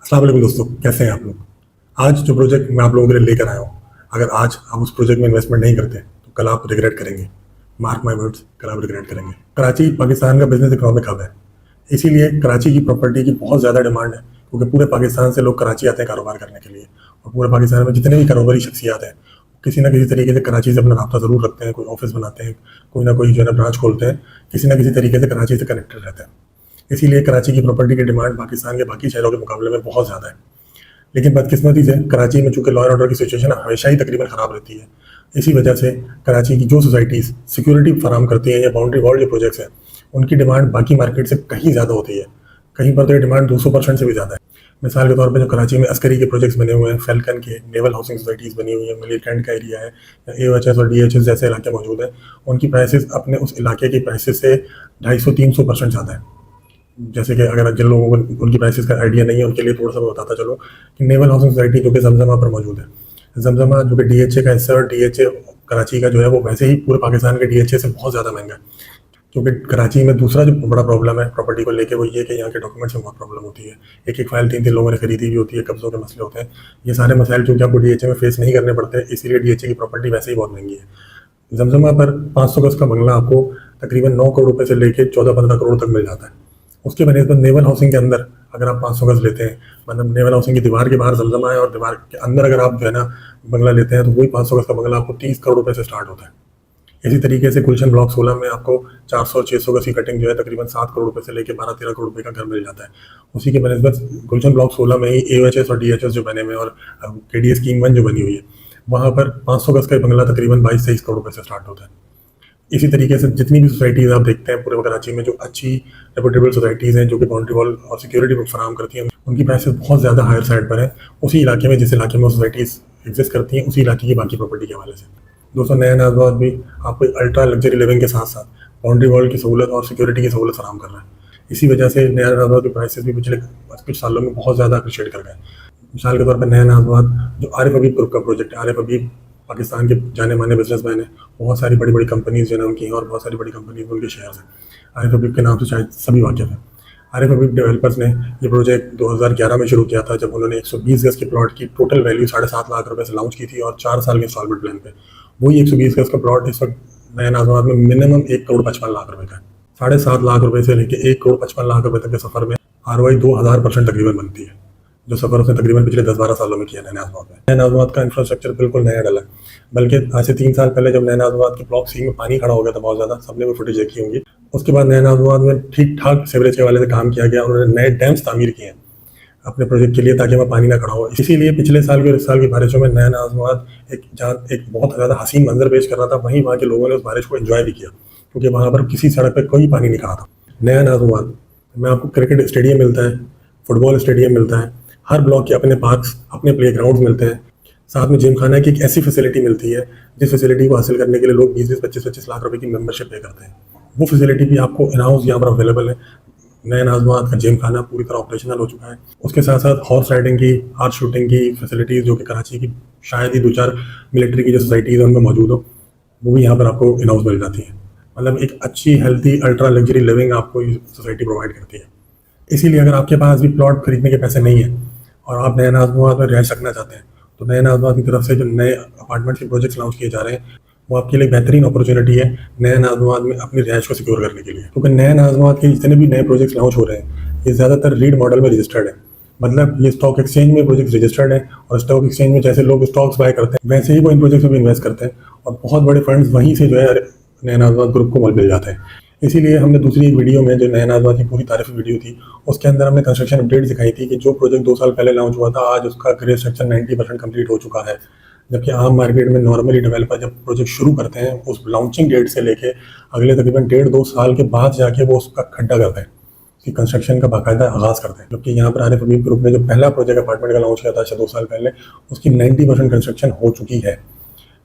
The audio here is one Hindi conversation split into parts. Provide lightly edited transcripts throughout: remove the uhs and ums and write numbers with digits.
अस्सलाम वालेकुम दोस्तों, कैसे हैं आप लोग। आज जो प्रोजेक्ट मैं आप लोगों के लिए लेकर आया हूँ, अगर आज आप उस प्रोजेक्ट में इन्वेस्टमेंट नहीं करते तो कल आप रिग्रेट करेंगे। मार्क माय वर्ड्स, कल आप रिग्रेट करेंगे। कराची पाकिस्तान का बिजनेस इकोनॉमिक हब है, इसीलिए कराची की प्रॉपर्टी की बहुत ज़्यादा डिमांड है, क्योंकि पूरे पाकिस्तान से लोग कराची आते हैं कारोबार करने के लिए। और पूरे पाकिस्तान में जितने भी कारोबारी शख्सियात हैं, किसी ना किसी तरीके से कराची से अपना रब्ता ज़रूर रखते हैं। कोई ऑफिस बनाते हैं, कोई ना कोई जो है ना ब्रांच खोलते हैं, किसी ना किसी तरीके से कराची से कनेक्टेड रहते हैं। इसीलिए कराची की प्रॉपर्टी की डिमांड पाकिस्तान के बाकी शहरों के मुकाबले में बहुत ज़्यादा है। लेकिन बदकिस्मती से कराची में चूंकि लॉ एंड ऑर्डर की सिचुएशन हमेशा ही तकरीबन ख़राब रहती है, इसी वजह से कराची की जो सोसाइटीज़ सिक्योरिटी फराम करती हैं या बाउंड्री वॉल जो प्रोजेक्ट्स हैं, उनकी डिमांड बाकी मार्केट से कहीं ज़्यादा होती है। कहीं पर तो ये डिमांड 200% से भी ज़्यादा है। मिसाल के तौर पर जो कराची में अस्करी के प्रोजेक्ट्स बने हुए हैं, फैल्कन के, नेवल हाउसिंग सोसाइटीज़ बनी हुई है, मलिर कैंट का एरिया है, AOHS और DHS जैसे इलाके मौजूद हैं, उनकी प्राइसेस अपने उस इलाके की प्राइसेस से 250-300% ज़्यादा है। जैसे कि अगर जिन लोगों को उनकी प्राइसेस का आइडिया नहीं है, उनके लिए थोड़ा सा मैं बताता चलो कि नेवल हाउसिंग सोसाइटी जो कि जमजमा पर मौजूद है, जमजमा जो कि DHA का हिस्सा, और DHA कराची का जो है वो वैसे ही पूरे पाकिस्तान के DHA से बहुत ज़्यादा महंगा है। क्योंकि कराची में दूसरा जो बड़ा प्रॉब्लम है प्रॉपर्टी को लेके, वो ये कि यहाँ के डॉक्यूमेंट्स में बहुत प्रॉब्लम होती है। एक एक फाइल 3-3 लोगों ने खरीदी हुई होती है, कब्जों के मसले होते हैं। ये सारे मसाइल चूँकि आपको DHA में फेस नहीं करने पड़ते, इसीलिए DHA की प्रॉपर्टी वैसे ही बहुत महंगी है। जमजमा पर 500 गज का बंगला आपको तकरीबन 9 करोड़ रुपए से लेके 14-15 करोड़ तक मिल जाता है। उसके बनस्बत नेवल हाउसिंग के अंदर अगर आप 500 गज लेते हैं, मतलब नेवल हाउसिंग की दीवार के बाहर जमजमा है और दीवार के अंदर अगर आप जो है ना बंगला लेते हैं, तो वही 500 गज का बंगला आपको 30 करोड़ रुपए से स्टार्ट होता है। इसी तरीके से गुलशन ब्लॉक 16 में आपको 400-600 गज की कटिंग जो है तकरीबन 7 करोड़ रुपए से लेकर 12-13 करोड़ रुपए का घर मिल जाता है। उसी के बनस्बत गुलशन ब्लॉक 16 में ही AOHS और DHS जो बने हुए हैं, और KDA स्कीम 1 जो बनी हुई है, वहाँ पर 500 गज का बंगला तकरीबन 22-23 करोड़ रुपए से स्टार्ट होता है। इसी तरीके से जितनी भी सोसाइटीज़ आप देखते हैं पूरे कराची में, जो अच्छी रेपुटेबल सोसाइटीज़ हैं, जो कि बाउंड्री वॉल और सिक्योरिटी फराहम करती हैं, उनकी प्राइसेस बहुत ज़्यादा हायर साइड पर है उसी इलाके में, जिस इलाके में सोसाइटीज़ एग्जिस्ट करती हैं, उसी इलाके की बाकी प्रॉपर्टी के हवाले से। दोस्तों, नया नाजबाद भी आपको अल्ट्रा लग्जरी लिविंग के साथ साथ बाउंड्री वॉल की सहूलत और सिक्योरिटी की सहूलत फराहम कर रहा है। इसी वजह से नया नाजबाद की प्राइसेस भी पिछले कुछ सालों में बहुत ज़्यादा अप्रिशिएट कर गए। मिसाल के तौर पर नया नाजबाद जो आरिफ हबीब ग्रुप का प्रोजेक्ट है, आरिफ हबीब पाकिस्तान के जाने माने बिजनेसमैन है, बहुत सारी बड़ी बड़ी कंपनीज जो है उनकी हैं, और बहुत सारी बड़ी कंपनीज उनके शेयर हैं। आरिफ हबीब के नाम से शायद सभी वाकिफ हैं। आरिफ हबीब डेवलपर्स ने ये प्रोजेक्ट 2011 में शुरू किया था, जब उन्होंने 120 गज के प्लॉट की टोटल वैल्यू 7.5 लाख रुपए से लॉन्च की थी, और 4 साल के इंस्टॉलमेंट प्लान पे। वही 120 गज का प्लॉट इस वक्त नया नाजबाद में मिनिमम 1,55,00,000 रुपए का है। 7.5 लाख रुपए से लेकर 1,55,00,000 रुपए तक के सफर में ROI 2000% तकरीबन बनती है, जो सफर उसने तकरीबन पिछले 10-12 सालों में किया नया नाजबाद में। नया नाजबाद का इंफ्रास्ट्रक्चर बिल्कुल नया डला है, बल्कि आज से 3 साल पहले जब नया नाजबाद की ब्लॉक C में पानी खड़ा हो गया था बहुत ज़्यादा, सबने वो फुटेज देखी होंगी। उसके बाद नया नाजबाद में ठीक ठाक सीवरेज के वाले से काम किया गया, उन्होंने नए डैम्स तामीर किए हैं अपने प्रोजेक्ट के लिए, ताकि वहाँ पानी ना खड़ा हो। इसीलिए पिछले साल के और इस साल की बारिशों में नया नाजबाद एक बहुत ज़्यादा हसीन मंजर पेश कर रहा था, वहीं वहाँ के लोगों ने उस बारिश को एंजॉय भी किया, क्योंकि वहाँ पर किसी सड़क पर कोई पानी नहीं खड़ा था। नया नाजबाद में आपको क्रिकेट स्टेडियम मिलता है, फुटबॉल स्टेडियम मिलता है, हर ब्लॉक के अपने पार्क्स, अपने प्ले ग्राउंड्स मिलते हैं, साथ में जिम खाना की एक ऐसी फैसिलिटी मिलती है जिस फैसिलिटी को हासिल करने के लिए लोग 20-25 लाख रुपए की मेंबरशिप पे करते हैं। वो फैसिलिटी भी आपको इन हाउस यहाँ पर अवेलेबल है। नया नाजबाद का जिम खाना पूरी तरह ऑपरेशनल हो चुका है। उसके साथ साथ हॉर्स राइडिंग की, आर्च शूटिंग की फैसिलिटीज़, जो कि कराची की शायद ही 2-4 मिलिट्री की जो सोसाइटीज़ है उनमें मौजूद हो, वो भी यहाँ पर आपको इन हाउस मिल जाती है। मतलब एक अच्छी हेल्थी अल्ट्रा लग्जरी लिविंग आपको सोसाइटी प्रोवाइड करती है। इसीलिए अगर आपके पास भी प्लॉट खरीदने के पैसे नहीं है और आप नया नाजबाद में रह सकना चाहते हैं, तो नया नाजबाद की तरफ से जो नए अपार्टमेंट के प्रोजेक्ट्स लॉन्च किए जा रहे हैं, वो आपके लिए बेहतरीन अपॉर्चुनिटी है नया नाजबाद में अपनी रिहाइश को सिक्योर करने के लिए। क्योंकि नया नाजबाद के जितने भी नए प्रोजेक्ट्स लॉन्च हो रहे हैं, ये ज़्यादातर रीड मॉडल में रजिस्टर्ड है। मतलब ये स्टॉक एक्सचेंज में प्रोजेक्ट्स रजिस्टर्ड है, और स्टॉक एक्सचेंज में जैसे लोग स्टॉक्स बाय करते हैं, वैसे ही वो इन प्रोजेक्ट्स में भी इन्वेस्ट करते हैं, और बहुत बड़े फंड्स वहीं से जो है नया नाजबाद ग्रुप को मिल जाते हैं। इसीलिए हमने दूसरी एक वीडियो में, जो नया नाजबाद की पूरी तारीफ वीडियो थी, उसके अंदर हमने कंस्ट्रक्शन अपडेट दिखाई थी कि जो प्रोजेक्ट 2 साल पहले लॉन्च हुआ था, आज उसका ग्रे स्ट्रक्चर 90% कंप्लीट हो चुका है। जबकि आम मार्केट में नॉर्मली डेवलपर जब प्रोजेक्ट शुरू करते हैं, उस लॉन्चिंग डेट से लेके अगले तकरीबन 1.5-2 साल के बाद जाके वो उसका खड्डा करते हैं कि कंस्ट्रक्शन का बाकायदा आगाज़ करते हैं। जबकि यहाँ पर आरिफ हबीब ग्रुप ने जो पहला प्रोजेक्ट अपार्टमेंट का लॉन्च किया था 2 साल पहले, उसकी 90% कंस्ट्रक्शन हो चुकी है।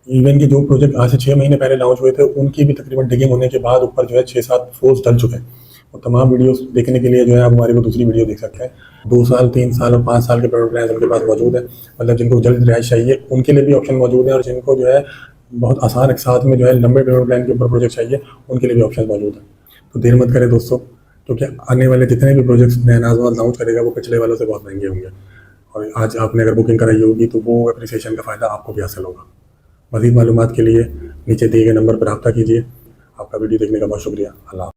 इवन कि जो प्रोजेक्ट आज से 6 महीने पहले लॉन्च हुए थे, उनकी भी तकरीबन डिगिंग होने के बाद ऊपर जो है 6-7 फ्लोर्स डल चुके हैं। और तमाम वीडियोस देखने के लिए जो है आप हमारी वो दूसरी वीडियो देख सकते हैं। 2 साल, 3 साल और 5 साल के प्रोजेक्ट प्लान उनके पास मौजूद है। मतलब जिनको जल्द रिहाइश चाहिए उनके लिए भी ऑप्शन मौजूद है, और जिनको जो है बहुत आसान एक साथ में जो है लंबे पेमेंट प्लान के ऊपर प्रोजेक्ट चाहिए, उनके लिए भी ऑप्शन मौजूद है। तो देर मत करें दोस्तों, क्योंकि आने वाले जितने भी प्रोजेक्ट्स नया नाजवाल लॉन्च करेगा वो पिछले वालों से बहुत महंगे होंगे, और आज आपने अगर बुकिंग कराई होगी तो वो एप्रिसिएशन का फ़ायदा आपको भी हासिल होगा। मज़ीद मालूमात के लिए नीचे दिए गए नंबर पर रब्ता कीजिए। आपका वीडियो देखने का बहुत शुक्रिया। अल्लाह।